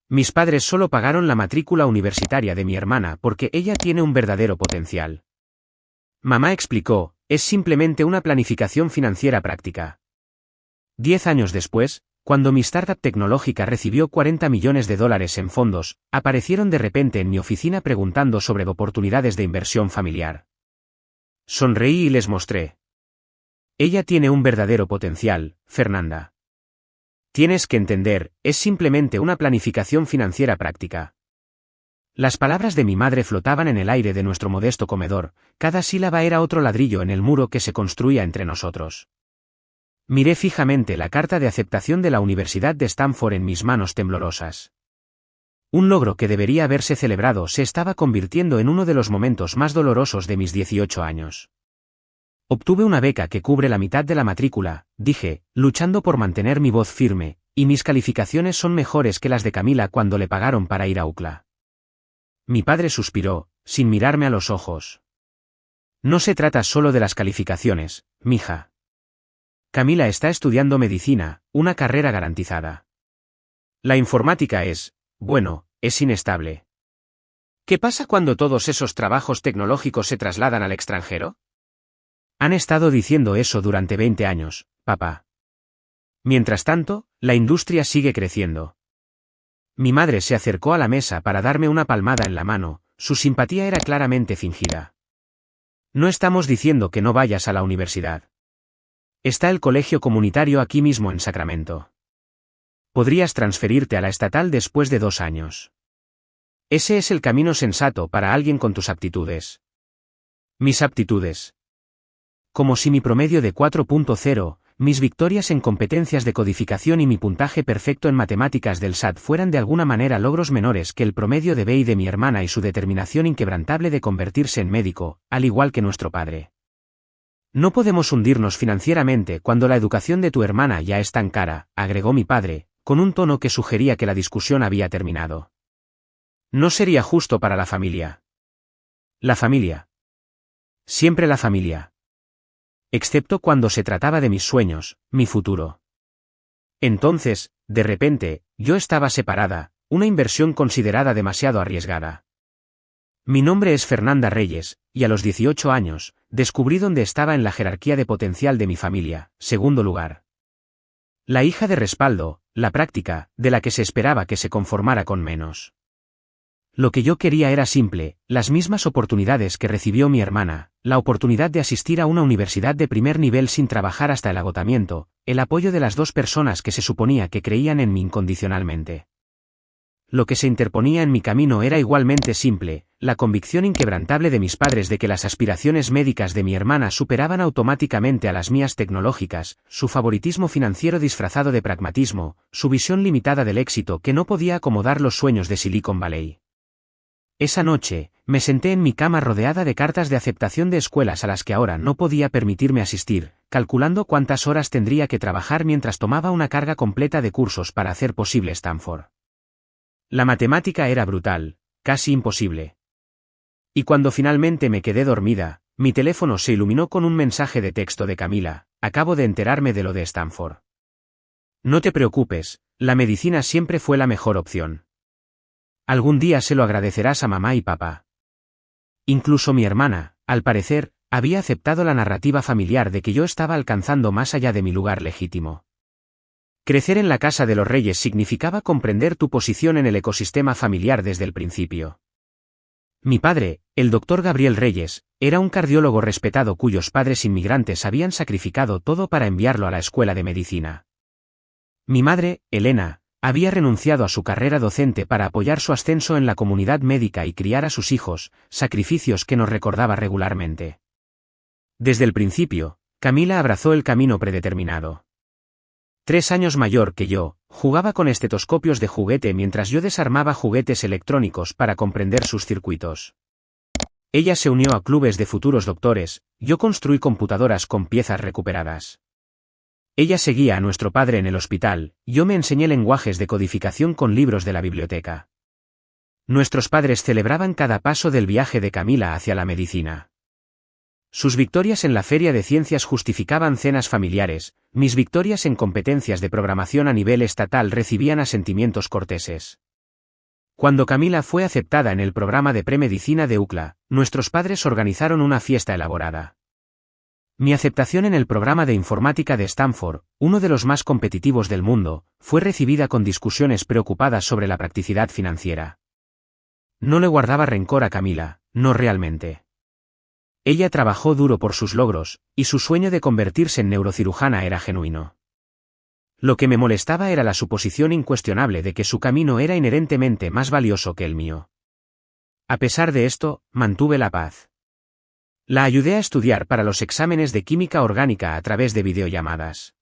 Mis padres solo pagaron la matrícula universitaria de mi hermana porque ella tiene un verdadero potencial. Mamá explicó, es simplemente una planificación financiera práctica. 10 años después, cuando mi startup tecnológica recibió $40 millones en fondos, aparecieron de repente en mi oficina preguntando sobre oportunidades de inversión familiar. Sonreí y les mostré. Ella tiene un verdadero potencial, Fernanda. Tienes que entender, es simplemente una planificación financiera práctica. Las palabras de mi madre flotaban en el aire de nuestro modesto comedor, cada sílaba era otro ladrillo en el muro que se construía entre nosotros. Miré fijamente la carta de aceptación de la Universidad de Stanford en mis manos temblorosas. Un logro que debería haberse celebrado se estaba convirtiendo en uno de los momentos más dolorosos de mis 18 años. Obtuve una beca que cubre la mitad de la matrícula, dije, luchando por mantener mi voz firme, y mis calificaciones son mejores que las de Camila cuando le pagaron para ir a UCLA. Mi padre suspiró, sin mirarme a los ojos. No se trata solo de las calificaciones, mija. Camila está estudiando medicina, una carrera garantizada. La informática es, bueno, es inestable. ¿Qué pasa cuando todos esos trabajos tecnológicos se trasladan al extranjero? Han estado diciendo eso durante 20 años, papá. Mientras tanto, la industria sigue creciendo. Mi madre se acercó a la mesa para darme una palmada en la mano, su simpatía era claramente fingida. No estamos diciendo que no vayas a la universidad. Está el colegio comunitario aquí mismo en Sacramento. Podrías transferirte a la estatal después de 2 años. Ese es el camino sensato para alguien con tus aptitudes. Mis aptitudes. Como si mi promedio de 4.0, mis victorias en competencias de codificación y mi puntaje perfecto en matemáticas del SAT fueran de alguna manera logros menores que el promedio de BI de mi hermana y su determinación inquebrantable de convertirse en médico, al igual que nuestro padre. No podemos hundirnos financieramente cuando la educación de tu hermana ya es tan cara, agregó mi padre, con un tono que sugería que la discusión había terminado. No sería justo para la familia. La familia. Siempre la familia. Excepto cuando se trataba de mis sueños, mi futuro. Entonces, de repente, yo estaba separada, una inversión considerada demasiado arriesgada. Mi nombre es Fernanda Reyes, y a los 18 años, descubrí dónde estaba en la jerarquía de potencial de mi familia, segundo lugar. La hija de respaldo, la práctica, de la que se esperaba que se conformara con menos. Lo que yo quería era simple, las mismas oportunidades que recibió mi hermana, la oportunidad de asistir a una universidad de primer nivel sin trabajar hasta el agotamiento, el apoyo de las 2 personas que se suponía que creían en mí incondicionalmente. Lo que se interponía en mi camino era igualmente simple, la convicción inquebrantable de mis padres de que las aspiraciones médicas de mi hermana superaban automáticamente a las mías tecnológicas, su favoritismo financiero disfrazado de pragmatismo, su visión limitada del éxito que no podía acomodar los sueños de Silicon Valley. Esa noche, me senté en mi cama rodeada de cartas de aceptación de escuelas a las que ahora no podía permitirme asistir, calculando cuántas horas tendría que trabajar mientras tomaba una carga completa de cursos para hacer posible Stanford. La matemática era brutal, casi imposible. Y cuando finalmente me quedé dormida, mi teléfono se iluminó con un mensaje de texto de Camila, acabo de enterarme de lo de Stanford. No te preocupes, la medicina siempre fue la mejor opción. Algún día se lo agradecerás a mamá y papá. Incluso mi hermana, al parecer, había aceptado la narrativa familiar de que yo estaba alcanzando más allá de mi lugar legítimo. Crecer en la casa de los Reyes significaba comprender tu posición en el ecosistema familiar desde el principio. Mi padre, el doctor Gabriel Reyes, era un cardiólogo respetado cuyos padres inmigrantes habían sacrificado todo para enviarlo a la escuela de medicina. Mi madre, Elena, había renunciado a su carrera docente para apoyar su ascenso en la comunidad médica y criar a sus hijos, sacrificios que nos recordaba regularmente. Desde el principio, Camila abrazó el camino predeterminado. 3 años mayor que yo, jugaba con estetoscopios de juguete mientras yo desarmaba juguetes electrónicos para comprender sus circuitos. Ella se unió a clubes de futuros doctores, yo construí computadoras con piezas recuperadas. Ella seguía a nuestro padre en el hospital, yo me enseñé lenguajes de codificación con libros de la biblioteca. Nuestros padres celebraban cada paso del viaje de Camila hacia la medicina. Sus victorias en la feria de ciencias justificaban cenas familiares, mis victorias en competencias de programación a nivel estatal recibían asentimientos corteses. Cuando Camila fue aceptada en el programa de premedicina de UCLA, nuestros padres organizaron una fiesta elaborada. Mi aceptación en el programa de informática de Stanford, uno de los más competitivos del mundo, fue recibida con discusiones preocupadas sobre la practicidad financiera. No le guardaba rencor a Camila, no realmente. Ella trabajó duro por sus logros, y su sueño de convertirse en neurocirujana era genuino. Lo que me molestaba era la suposición incuestionable de que su camino era inherentemente más valioso que el mío. A pesar de esto, mantuve la paz. La ayudé a estudiar para los exámenes de química orgánica a través de videollamadas.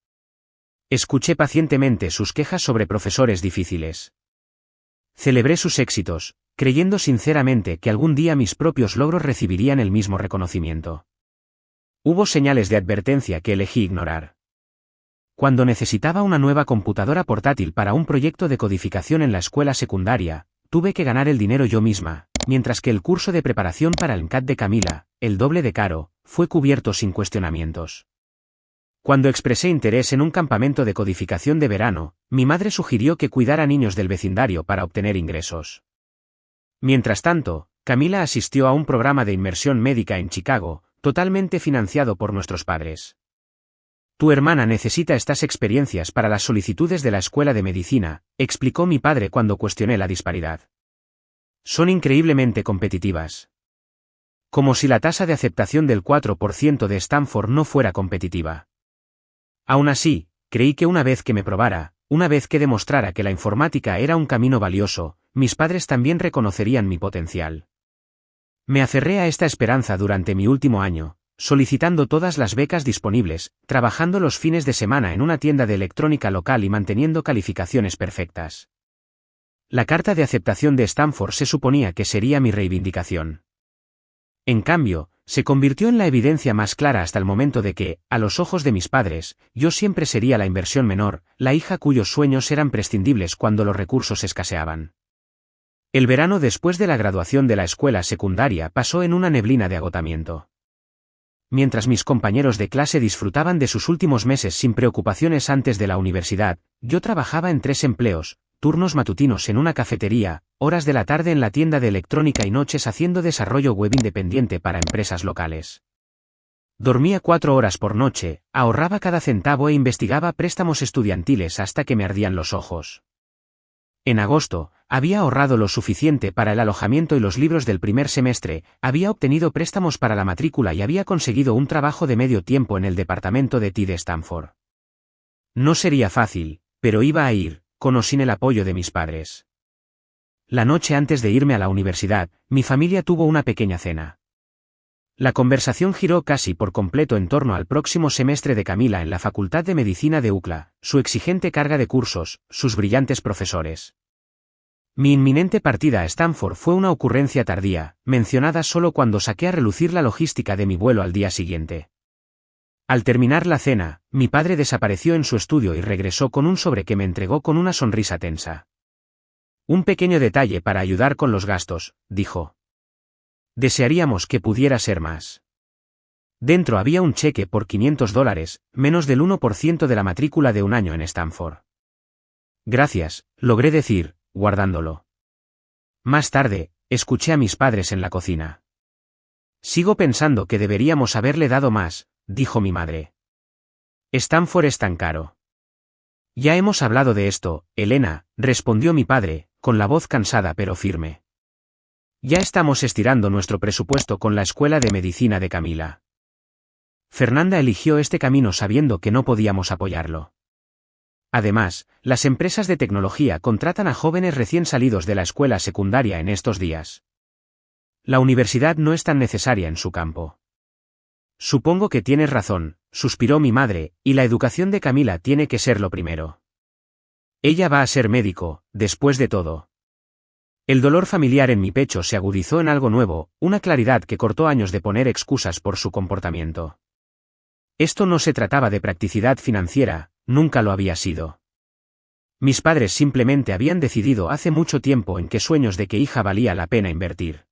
Escuché pacientemente sus quejas sobre profesores difíciles. Celebré sus éxitos, creyendo sinceramente que algún día mis propios logros recibirían el mismo reconocimiento. Hubo señales de advertencia que elegí ignorar. Cuando necesitaba una nueva computadora portátil para un proyecto de codificación en la escuela secundaria, tuve que ganar el dinero yo misma, mientras que el curso de preparación para el MCAT de Camila, el doble de caro, fue cubierto sin cuestionamientos. Cuando expresé interés en un campamento de codificación de verano, mi madre sugirió que cuidara niños del vecindario para obtener ingresos. Mientras tanto, Camila asistió a un programa de inmersión médica en Chicago, totalmente financiado por nuestros padres. Tu hermana necesita estas experiencias para las solicitudes de la escuela de medicina, explicó mi padre cuando cuestioné la disparidad. Son increíblemente competitivas. Como si la tasa de aceptación del 4% de Stanford no fuera competitiva. Aún así, creí que una vez que me probara, una vez que demostrara que la informática era un camino valioso, mis padres también reconocerían mi potencial. Me aferré a esta esperanza durante mi último año, solicitando todas las becas disponibles, trabajando los fines de semana en una tienda de electrónica local y manteniendo calificaciones perfectas. La carta de aceptación de Stanford se suponía que sería mi reivindicación. En cambio, se convirtió en la evidencia más clara hasta el momento de que, a los ojos de mis padres, yo siempre sería la inversión menor, la hija cuyos sueños eran prescindibles cuando los recursos escaseaban. El verano después de la graduación de la escuela secundaria pasó en una neblina de agotamiento. Mientras mis compañeros de clase disfrutaban de sus últimos meses sin preocupaciones antes de la universidad, yo trabajaba en 3 empleos, turnos matutinos en una cafetería, horas de la tarde en la tienda de electrónica y noches haciendo desarrollo web independiente para empresas locales. Dormía 4 horas por noche, ahorraba cada centavo e investigaba préstamos estudiantiles hasta que me ardían los ojos. En agosto, había ahorrado lo suficiente para el alojamiento y los libros del primer semestre, había obtenido préstamos para la matrícula y había conseguido un trabajo de medio tiempo en el departamento de TI de Stanford. No sería fácil, pero iba a ir, con o sin el apoyo de mis padres. La noche antes de irme a la universidad, mi familia tuvo una pequeña cena. La conversación giró casi por completo en torno al próximo semestre de Camila en la Facultad de Medicina de UCLA, su exigente carga de cursos, sus brillantes profesores. Mi inminente partida a Stanford fue una ocurrencia tardía, mencionada solo cuando saqué a relucir la logística de mi vuelo al día siguiente. Al terminar la cena, mi padre desapareció en su estudio y regresó con un sobre que me entregó con una sonrisa tensa. Un pequeño detalle para ayudar con los gastos, dijo. Desearíamos que pudiera ser más. Dentro había un cheque por $500, menos del 1% de la matrícula de un año en Stanford. Gracias, logré decir, guardándolo. Más tarde, escuché a mis padres en la cocina. Sigo pensando que deberíamos haberle dado más, dijo mi madre. Stanford es tan caro. Ya hemos hablado de esto, Elena, respondió mi padre, con la voz cansada pero firme. Ya estamos estirando nuestro presupuesto con la escuela de medicina de Camila. Fernanda eligió este camino sabiendo que no podíamos apoyarlo. Además, las empresas de tecnología contratan a jóvenes recién salidos de la escuela secundaria en estos días. La universidad no es tan necesaria en su campo. Supongo que tienes razón, suspiró mi madre, y la educación de Camila tiene que ser lo primero. Ella va a ser médico, después de todo. El dolor familiar en mi pecho se agudizó en algo nuevo, una claridad que cortó años de poner excusas por su comportamiento. Esto no se trataba de practicidad financiera, nunca lo había sido. Mis padres simplemente habían decidido hace mucho tiempo en qué sueños de qué hija valía la pena invertir.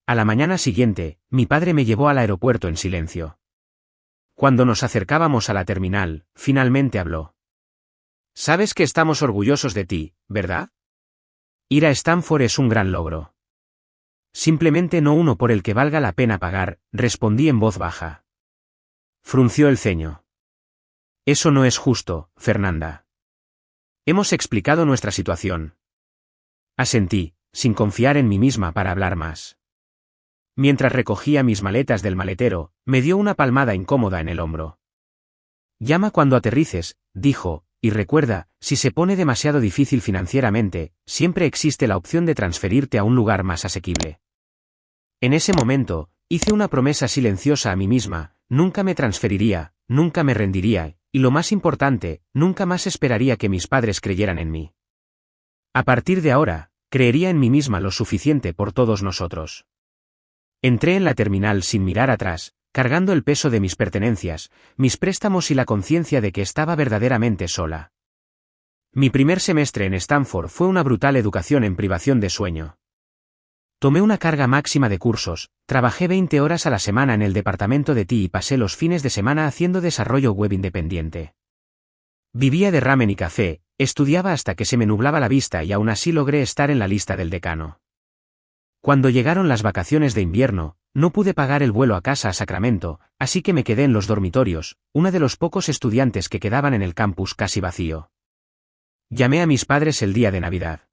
A la mañana siguiente, mi padre me llevó al aeropuerto en silencio. Cuando nos acercábamos a la terminal, finalmente habló. Sabes que estamos orgullosos de ti, ¿verdad? Ir a Stanford es un gran logro. Simplemente no uno por el que valga la pena pagar, respondí en voz baja. Frunció el ceño. Eso no es justo, Fernanda. Hemos explicado nuestra situación. Asentí, sin confiar en mí misma para hablar más. Mientras recogía mis maletas del maletero, me dio una palmada incómoda en el hombro. Llama cuando aterrices, dijo, y recuerda, si se pone demasiado difícil financieramente, siempre existe la opción de transferirte a un lugar más asequible. En ese momento, hice una promesa silenciosa a mí misma, nunca me transferiría, nunca me rendiría, y lo más importante, nunca más esperaría que mis padres creyeran en mí. A partir de ahora, creería en mí misma lo suficiente por todos nosotros. Entré en la terminal sin mirar atrás, cargando el peso de mis pertenencias, mis préstamos y la conciencia de que estaba verdaderamente sola. Mi primer semestre en Stanford fue una brutal educación en privación de sueño. Tomé una carga máxima de cursos, trabajé 20 horas a la semana en el departamento de TI y pasé los fines de semana haciendo desarrollo web independiente. Vivía de ramen y café, estudiaba hasta que se me nublaba la vista y aún así logré estar en la lista del decano. Cuando llegaron las vacaciones de invierno, no pude pagar el vuelo a casa a Sacramento, así que me quedé en los dormitorios, uno de los pocos estudiantes que quedaban en el campus casi vacío. Llamé a mis padres el día de Navidad.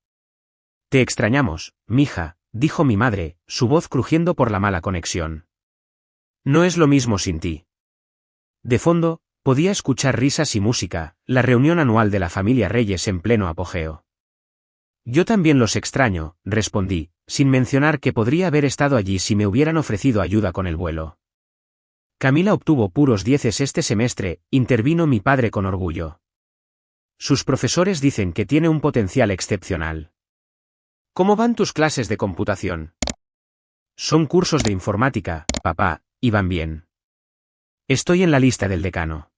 Te extrañamos, mija, dijo mi madre, su voz crujiendo por la mala conexión. No es lo mismo sin ti. De fondo, podía escuchar risas y música, la reunión anual de la familia Reyes en pleno apogeo. Yo también los extraño, respondí, sin mencionar que podría haber estado allí si me hubieran ofrecido ayuda con el vuelo. Camila obtuvo puros 10 este semestre, intervino mi padre con orgullo. Sus profesores dicen que tiene un potencial excepcional. ¿Cómo van tus clases de computación? Son cursos de informática, papá, y van bien. Estoy en la lista del decano.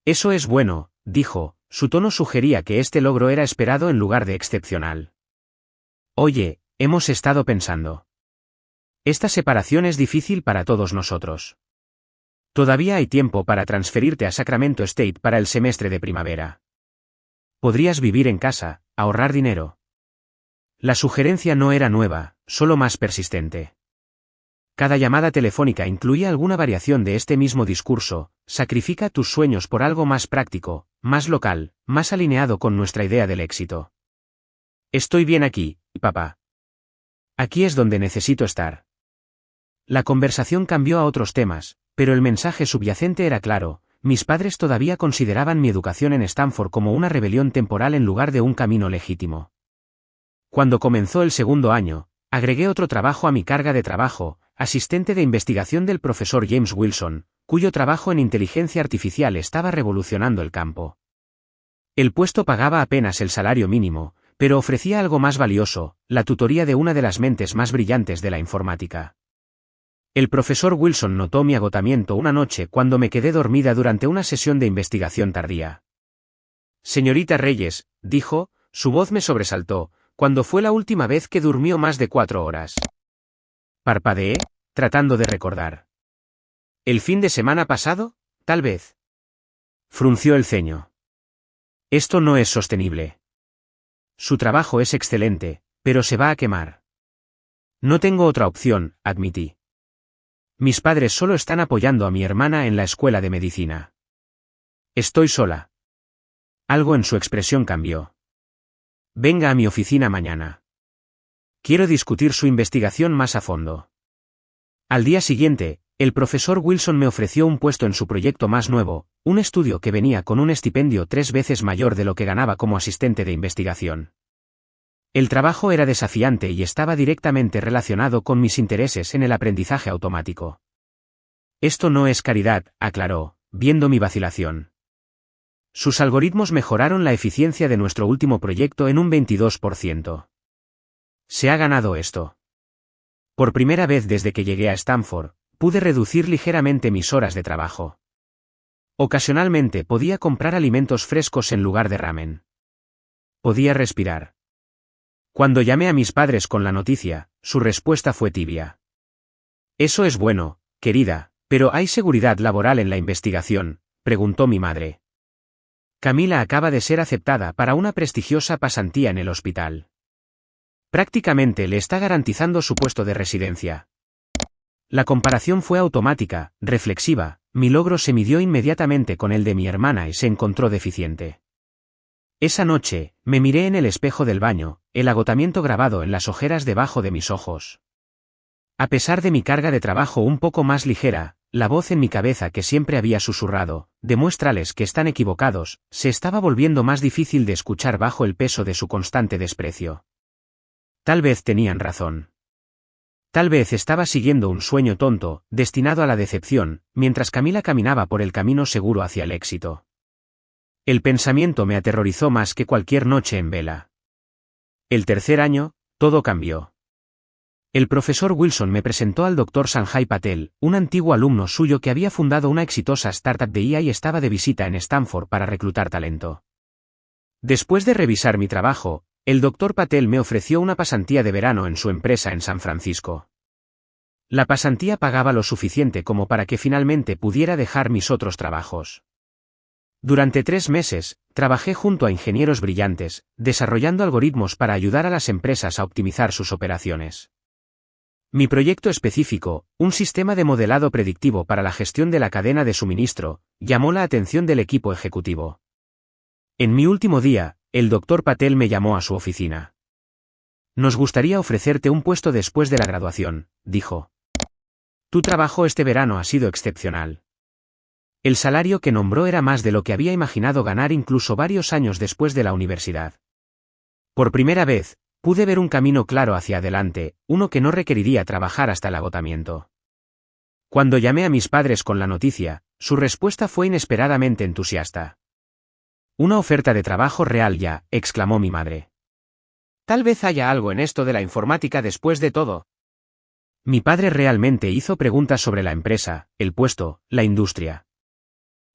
Eso es bueno, dijo, su tono sugería que este logro era esperado en lugar de excepcional. Oye, hemos estado pensando. Esta separación es difícil para todos nosotros. Todavía hay tiempo para transferirte a Sacramento State para el semestre de primavera. Podrías vivir en casa, ahorrar dinero. La sugerencia no era nueva, solo más persistente. Cada llamada telefónica incluía alguna variación de este mismo discurso: sacrifica tus sueños por algo más práctico, más local, más alineado con nuestra idea del éxito. Estoy bien aquí, papá. Aquí es donde necesito estar. La conversación cambió a otros temas, pero el mensaje subyacente era claro: mis padres todavía consideraban mi educación en Stanford como una rebelión temporal en lugar de un camino legítimo. Cuando comenzó el segundo año, agregué otro trabajo a mi carga de trabajo: asistente de investigación del profesor James Wilson, cuyo trabajo en inteligencia artificial estaba revolucionando el campo. El puesto pagaba apenas el salario mínimo, pero ofrecía algo más valioso: la tutoría de una de las mentes más brillantes de la informática. El profesor Wilson notó mi agotamiento una noche cuando me quedé dormida durante una sesión de investigación tardía. Señorita Reyes, dijo, su voz me sobresaltó: ¿cuándo fue la última vez que durmió más de 4 horas? Parpadeé, tratando de recordar. ¿El fin de semana pasado? Tal vez. Frunció el ceño. Esto no es sostenible. Su trabajo es excelente, pero se va a quemar. No tengo otra opción, admití. Mis padres solo están apoyando a mi hermana en la escuela de medicina. Estoy sola. Algo en su expresión cambió. Venga a mi oficina mañana. Quiero discutir su investigación más a fondo. Al día siguiente, el profesor Wilson me ofreció un puesto en su proyecto más nuevo, un estudio que venía con un estipendio 3 veces mayor de lo que ganaba como asistente de investigación. El trabajo era desafiante y estaba directamente relacionado con mis intereses en el aprendizaje automático. Esto no es caridad, aclaró, viendo mi vacilación. Sus algoritmos mejoraron la eficiencia de nuestro último proyecto en un 22%. Se ha ganado esto. Por primera vez desde que llegué a Stanford, pude reducir ligeramente mis horas de trabajo. Ocasionalmente podía comprar alimentos frescos en lugar de ramen. Podía respirar. Cuando llamé a mis padres con la noticia, su respuesta fue tibia. Eso es bueno, querida, pero ¿hay seguridad laboral en la investigación?, preguntó mi madre. Camila acaba de ser aceptada para una prestigiosa pasantía en el hospital. Prácticamente le está garantizando su puesto de residencia. La comparación fue automática, reflexiva, mi logro se midió inmediatamente con el de mi hermana y se encontró deficiente. Esa noche, me miré en el espejo del baño, el agotamiento grabado en las ojeras debajo de mis ojos. A pesar de mi carga de trabajo un poco más ligera, la voz en mi cabeza que siempre había susurrado, demuéstrales que están equivocados, se estaba volviendo más difícil de escuchar bajo el peso de su constante desprecio. Tal vez tenían razón. Tal vez estaba siguiendo un sueño tonto, destinado a la decepción, mientras Camila caminaba por el camino seguro hacia el éxito. El pensamiento me aterrorizó más que cualquier noche en vela. El tercer año, todo cambió. El profesor Wilson me presentó al Dr. Sanjay Patel, un antiguo alumno suyo que había fundado una exitosa startup de IA y estaba de visita en Stanford para reclutar talento. Después de revisar mi trabajo, el Dr. Patel me ofreció una pasantía de verano en su empresa en San Francisco. La pasantía pagaba lo suficiente como para que finalmente pudiera dejar mis otros trabajos. Durante 3 meses, trabajé junto a ingenieros brillantes, desarrollando algoritmos para ayudar a las empresas a optimizar sus operaciones. Mi proyecto específico, un sistema de modelado predictivo para la gestión de la cadena de suministro, llamó la atención del equipo ejecutivo. En mi último día, el Dr. Patel me llamó a su oficina. Nos gustaría ofrecerte un puesto después de la graduación, dijo. Tu trabajo este verano ha sido excepcional. El salario que nombró era más de lo que había imaginado ganar incluso varios años después de la universidad. Por primera vez, pude ver un camino claro hacia adelante, uno que no requeriría trabajar hasta el agotamiento. Cuando llamé a mis padres con la noticia, su respuesta fue inesperadamente entusiasta. Una oferta de trabajo real ya, exclamó mi madre. Tal vez haya algo en esto de la informática después de todo. Mi padre realmente hizo preguntas sobre la empresa, el puesto, la industria.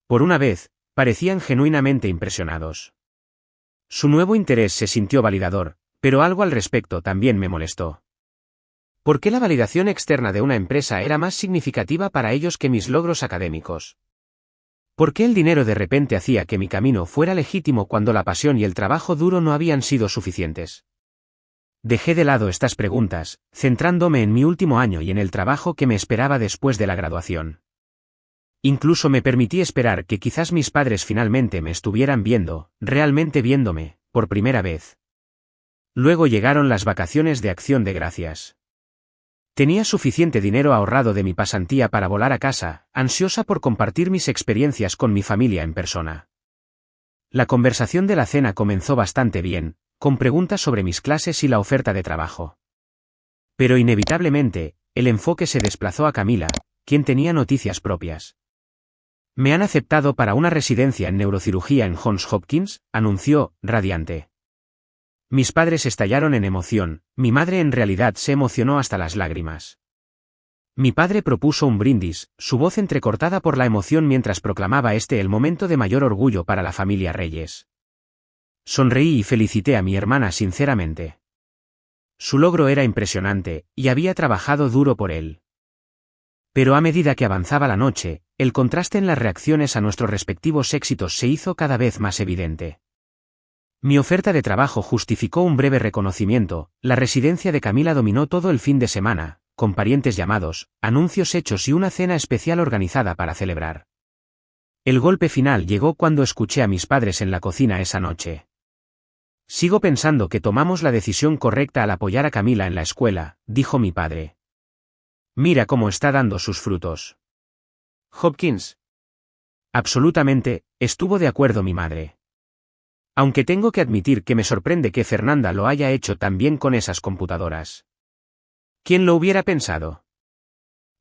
Por una vez, parecían genuinamente impresionados. Su nuevo interés se sintió validador, pero algo al respecto también me molestó. ¿Por qué la validación externa de una empresa era más significativa para ellos que mis logros académicos? ¿Por qué el dinero de repente hacía que mi camino fuera legítimo cuando la pasión y el trabajo duro no habían sido suficientes? Dejé de lado estas preguntas, centrándome en mi último año y en el trabajo que me esperaba después de la graduación. Incluso me permití esperar que quizás mis padres finalmente me estuvieran viendo, realmente viéndome, por primera vez. Luego llegaron las vacaciones de Acción de Gracias. Tenía suficiente dinero ahorrado de mi pasantía para volar a casa, ansiosa por compartir mis experiencias con mi familia en persona. La conversación de la cena comenzó bastante bien, con preguntas sobre mis clases y la oferta de trabajo. Pero inevitablemente, el enfoque se desplazó a Camila, quien tenía noticias propias. Me han aceptado para una residencia en neurocirugía en Johns Hopkins, anunció, radiante. Mis padres estallaron en emoción, mi madre en realidad se emocionó hasta las lágrimas. Mi padre propuso un brindis, su voz entrecortada por la emoción mientras proclamaba el momento de mayor orgullo para la familia Reyes. Sonreí y felicité a mi hermana sinceramente. Su logro era impresionante, y había trabajado duro por él. Pero a medida que avanzaba la noche, el contraste en las reacciones a nuestros respectivos éxitos se hizo cada vez más evidente. Mi oferta de trabajo justificó un breve reconocimiento, la residencia de Camila dominó todo el fin de semana, con parientes llamados, anuncios hechos y una cena especial organizada para celebrar. El golpe final llegó cuando escuché a mis padres en la cocina esa noche. Sigo pensando que tomamos la decisión correcta al apoyar a Camila en la escuela, dijo mi padre. Mira cómo está dando sus frutos. Hopkins. Absolutamente, estuvo de acuerdo mi madre. Aunque tengo que admitir que me sorprende que Fernanda lo haya hecho tan bien con esas computadoras. ¿Quién lo hubiera pensado?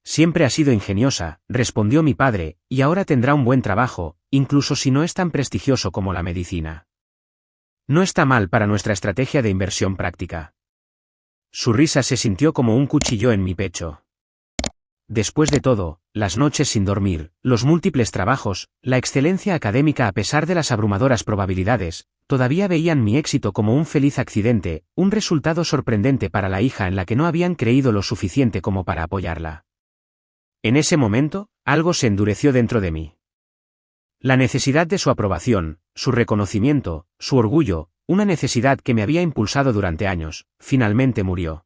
Siempre ha sido ingeniosa, respondió mi padre, y ahora tendrá un buen trabajo, incluso si no es tan prestigioso como la medicina. No está mal para nuestra estrategia de inversión práctica. Su risa se sintió como un cuchillo en mi pecho. Después de todo, las noches sin dormir, los múltiples trabajos, la excelencia académica a pesar de las abrumadoras probabilidades, todavía veían mi éxito como un feliz accidente, un resultado sorprendente para la hija en la que no habían creído lo suficiente como para apoyarla. En ese momento, algo se endureció dentro de mí. La necesidad de su aprobación, su reconocimiento, su orgullo, una necesidad que me había impulsado durante años, finalmente murió.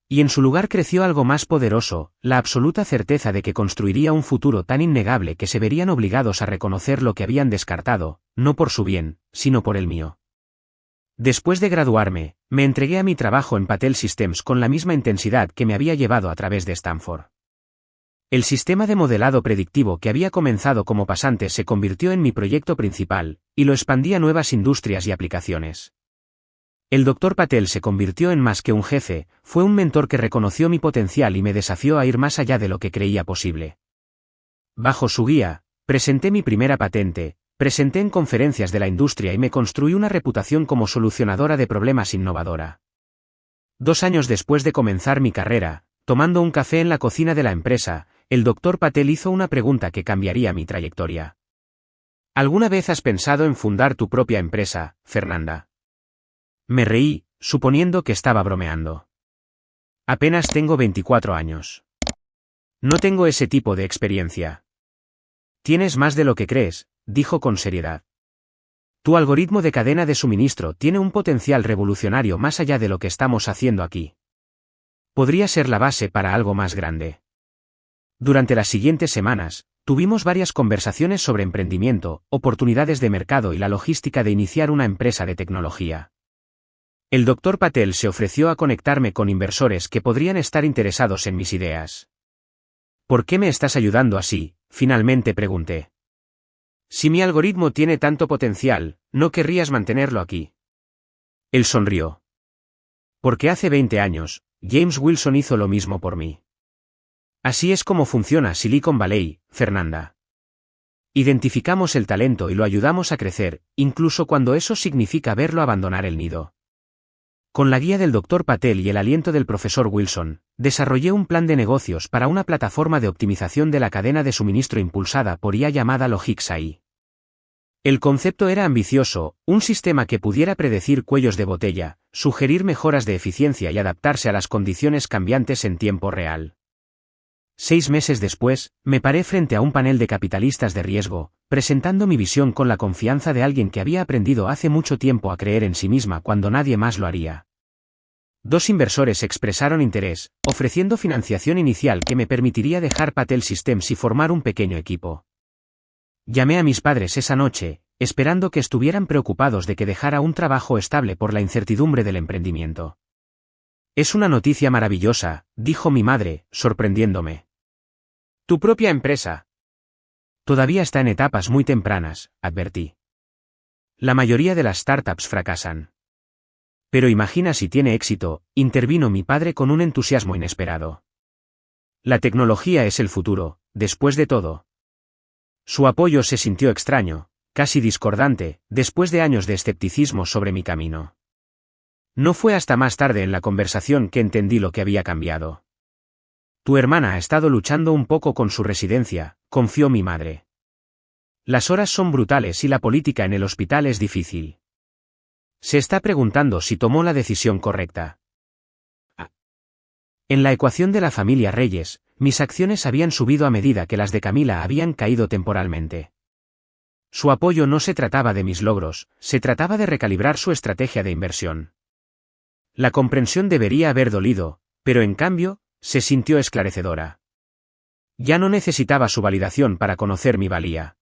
Y en su lugar creció algo más poderoso, la absoluta certeza de que construiría un futuro tan innegable que se verían obligados a reconocer lo que habían descartado, no por su bien, sino por el mío. Después de graduarme, me entregué a mi trabajo en Patel Systems con la misma intensidad que me había llevado a través de Stanford. El sistema de modelado predictivo que había comenzado como pasante se convirtió en mi proyecto principal, y lo expandí a nuevas industrias y aplicaciones. El Dr. Patel se convirtió en más que un jefe, fue un mentor que reconoció mi potencial y me desafió a ir más allá de lo que creía posible. Bajo su guía, presenté mi primera patente, presenté en conferencias de la industria y me construí una reputación como solucionadora de problemas innovadora. 2 años después de comenzar mi carrera, tomando un café en la cocina de la empresa, el Dr. Patel hizo una pregunta que cambiaría mi trayectoria. ¿Alguna vez has pensado en fundar tu propia empresa, Fernanda? Me reí, suponiendo que estaba bromeando. Apenas tengo 24 años. No tengo ese tipo de experiencia. Tienes más de lo que crees, dijo con seriedad. Tu algoritmo de cadena de suministro tiene un potencial revolucionario más allá de lo que estamos haciendo aquí. Podría ser la base para algo más grande. Durante las siguientes semanas, tuvimos varias conversaciones sobre emprendimiento, oportunidades de mercado y la logística de iniciar una empresa de tecnología. El Dr. Patel se ofreció a conectarme con inversores que podrían estar interesados en mis ideas. ¿Por qué me estás ayudando así?, finalmente pregunté. Si mi algoritmo tiene tanto potencial, ¿no querrías mantenerlo aquí? Él sonrió. Porque hace 20 años, James Wilson hizo lo mismo por mí. Así es como funciona Silicon Valley, Fernanda. Identificamos el talento y lo ayudamos a crecer, incluso cuando eso significa verlo abandonar el nido. Con la guía del Dr. Patel y el aliento del profesor Wilson, desarrollé un plan de negocios para una plataforma de optimización de la cadena de suministro impulsada por IA llamada LogixAI. El concepto era ambicioso, un sistema que pudiera predecir cuellos de botella, sugerir mejoras de eficiencia y adaptarse a las condiciones cambiantes en tiempo real. 6 meses después, me paré frente a un panel de capitalistas de riesgo, presentando mi visión con la confianza de alguien que había aprendido hace mucho tiempo a creer en sí misma cuando nadie más lo haría. 2 inversores expresaron interés, ofreciendo financiación inicial que me permitiría dejar Patel Systems y formar un pequeño equipo. Llamé a mis padres esa noche, esperando que estuvieran preocupados de que dejara un trabajo estable por la incertidumbre del emprendimiento. Es una noticia maravillosa, dijo mi madre, sorprendiéndome. ¿Tu propia empresa? Todavía está en etapas muy tempranas, advertí. La mayoría de las startups fracasan. Pero imagina si tiene éxito, intervino mi padre con un entusiasmo inesperado. La tecnología es el futuro, después de todo. Su apoyo se sintió extraño, casi discordante, después de años de escepticismo sobre mi camino. No fue hasta más tarde en la conversación que entendí lo que había cambiado. Tu hermana ha estado luchando un poco con su residencia, confió mi madre. Las horas son brutales y la política en el hospital es difícil. Se está preguntando si tomó la decisión correcta. En la ecuación de la familia Reyes, mis acciones habían subido a medida que las de Camila habían caído temporalmente. Su apoyo no se trataba de mis logros, se trataba de recalibrar su estrategia de inversión. La comprensión debería haber dolido, pero en cambio, se sintió esclarecedora. Ya no necesitaba su validación para conocer mi valía.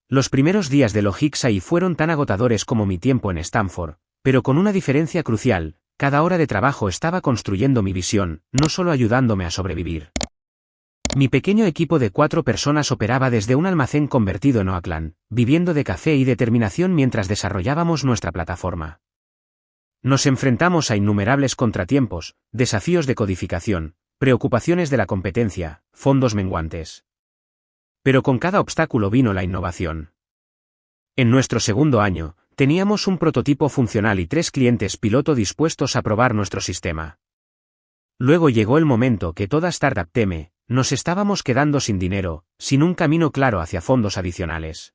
Los primeros días de LogixAI fueron tan agotadores como mi tiempo en Stanford, pero con una diferencia crucial, cada hora de trabajo estaba construyendo mi visión, no solo ayudándome a sobrevivir. Mi pequeño equipo de 4 personas operaba desde un almacén convertido en Oakland, viviendo de café y determinación mientras desarrollábamos nuestra plataforma. Nos enfrentamos a innumerables contratiempos, desafíos de codificación, preocupaciones de la competencia, fondos menguantes. Pero con cada obstáculo vino la innovación. En nuestro segundo año, teníamos un prototipo funcional y 3 clientes piloto dispuestos a probar nuestro sistema. Luego llegó el momento que toda startup teme, nos estábamos quedando sin dinero, sin un camino claro hacia fondos adicionales.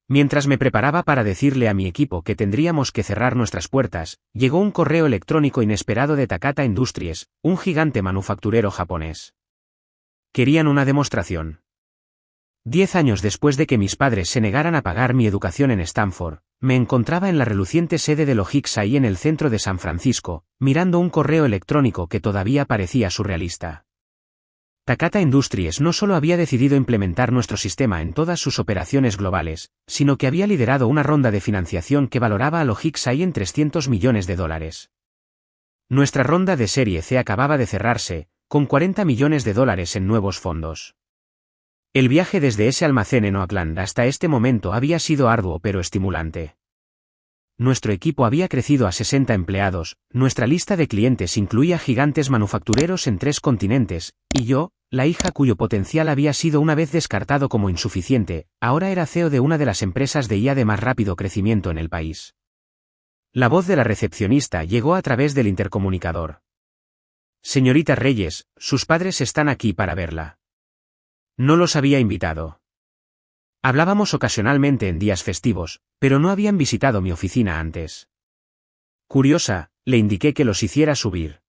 Mientras me preparaba para decirle a mi equipo que tendríamos que cerrar nuestras puertas, llegó un correo electrónico inesperado de Takata Industries, un gigante manufacturero japonés. Querían una demostración. 10 años después de que mis padres se negaran a pagar mi educación en Stanford, Me encontraba en la reluciente sede de Logixai en el centro de San Francisco, mirando un correo electrónico que todavía parecía surrealista. Takata Industries no solo había decidido implementar nuestro sistema en todas sus operaciones globales, sino que había liderado una ronda de financiación que valoraba a Logixai en $300 millones. Nuestra ronda de Serie C acababa de cerrarse, con $40 millones en nuevos fondos. El viaje desde ese almacén en Oakland hasta este momento había sido arduo pero estimulante. Nuestro equipo había crecido a 60 empleados, nuestra lista de clientes incluía gigantes manufactureros en 3 continentes, y yo, la hija cuyo potencial había sido una vez descartado como insuficiente, ahora era CEO de una de las empresas de IA de más rápido crecimiento en el país. La voz de la recepcionista llegó a través del intercomunicador. Señorita Reyes, sus padres están aquí para verla. No los había invitado. Hablábamos ocasionalmente en días festivos, pero no habían visitado mi oficina antes. Curiosa, le indiqué que los hiciera subir.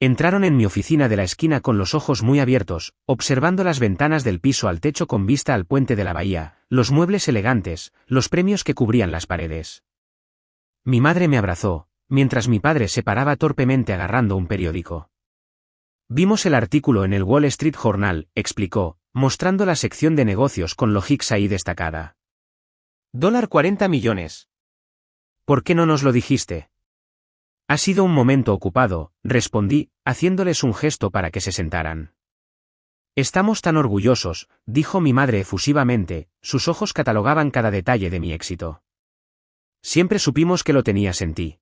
Entraron en mi oficina de la esquina con los ojos muy abiertos, observando las ventanas del piso al techo con vista al puente de la bahía, los muebles elegantes, los premios que cubrían las paredes. Mi madre me abrazó, mientras mi padre se paraba torpemente agarrando un periódico. Vimos el artículo en el Wall Street Journal, explicó, mostrando la sección de negocios con Logixai destacada. $40 millones. ¿Por qué no nos lo dijiste? Ha sido un momento ocupado, respondí, haciéndoles un gesto para que se sentaran. Estamos tan orgullosos, dijo mi madre efusivamente, sus ojos catalogaban cada detalle de mi éxito. Siempre supimos que lo tenías en ti.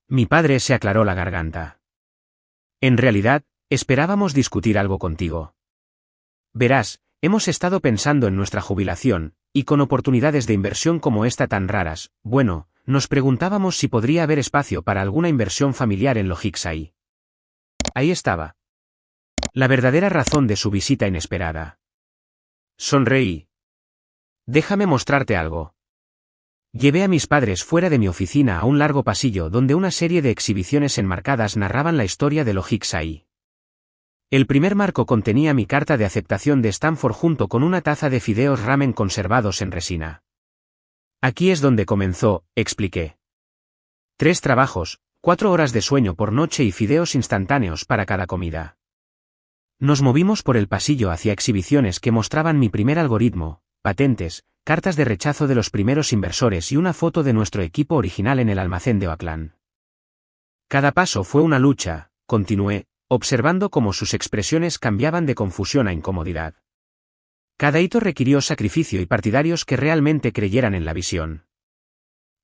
Mi padre se aclaró la garganta. En realidad, esperábamos discutir algo contigo. Verás, hemos estado pensando en nuestra jubilación, y con oportunidades de inversión como esta tan raras, bueno, nos preguntábamos si podría haber espacio para alguna inversión familiar en Logixai. Ahí estaba. La verdadera razón de su visita inesperada. Sonreí. Déjame mostrarte algo. Llevé a mis padres fuera de mi oficina a un largo pasillo donde una serie de exhibiciones enmarcadas narraban la historia de Logixai. El primer marco contenía mi carta de aceptación de Stanford junto con una taza de fideos ramen conservados en resina. Aquí es donde comenzó, expliqué. 3 trabajos, 4 horas de sueño por noche y fideos instantáneos para cada comida. Nos movimos por el pasillo hacia exhibiciones que mostraban mi primer algoritmo, patentes, cartas de rechazo de los primeros inversores y una foto de nuestro equipo original en el almacén de Oakland. Cada paso fue una lucha, continué, observando cómo sus expresiones cambiaban de confusión a incomodidad. Cada hito requirió sacrificio y partidarios que realmente creyeran en la visión.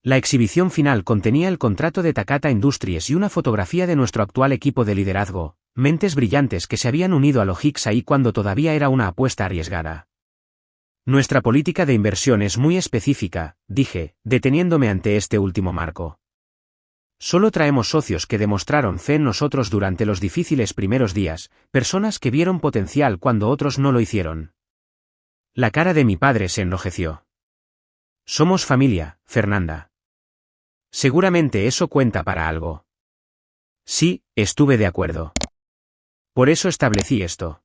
La exhibición final contenía el contrato de Takata Industries y una fotografía de nuestro actual equipo de liderazgo, mentes brillantes que se habían unido a Logixai cuando todavía era una apuesta arriesgada. Nuestra política de inversión es muy específica, dije, deteniéndome ante este último marco. Solo traemos socios que demostraron fe en nosotros durante los difíciles primeros días, personas que vieron potencial cuando otros no lo hicieron. La cara de mi padre se enrojeció. Somos familia, Fernanda. Seguramente eso cuenta para algo. Sí, estuve de acuerdo. Por eso establecí esto.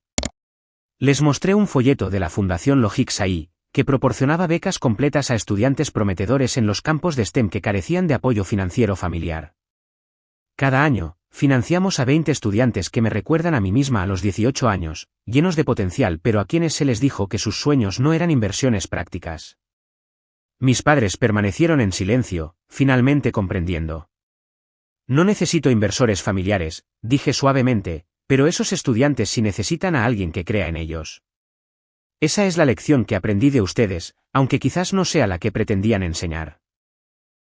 Les mostré un folleto de la Fundación Logixai, que proporcionaba becas completas a estudiantes prometedores en los campos de STEM que carecían de apoyo financiero familiar. Cada año, financiamos a 20 estudiantes que me recuerdan a mí misma a los 18 años, llenos de potencial pero a quienes se les dijo que sus sueños no eran inversiones prácticas. Mis padres permanecieron en silencio, finalmente comprendiendo. No necesito inversores familiares, dije suavemente, pero esos estudiantes sí necesitan a alguien que crea en ellos. Esa es la lección que aprendí de ustedes, aunque quizás no sea la que pretendían enseñar.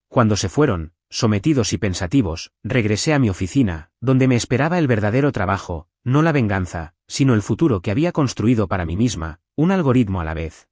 Cuando se fueron, sometidos y pensativos, regresé a mi oficina, donde me esperaba el verdadero trabajo, no la venganza, sino el futuro que había construido para mí misma, un algoritmo a la vez.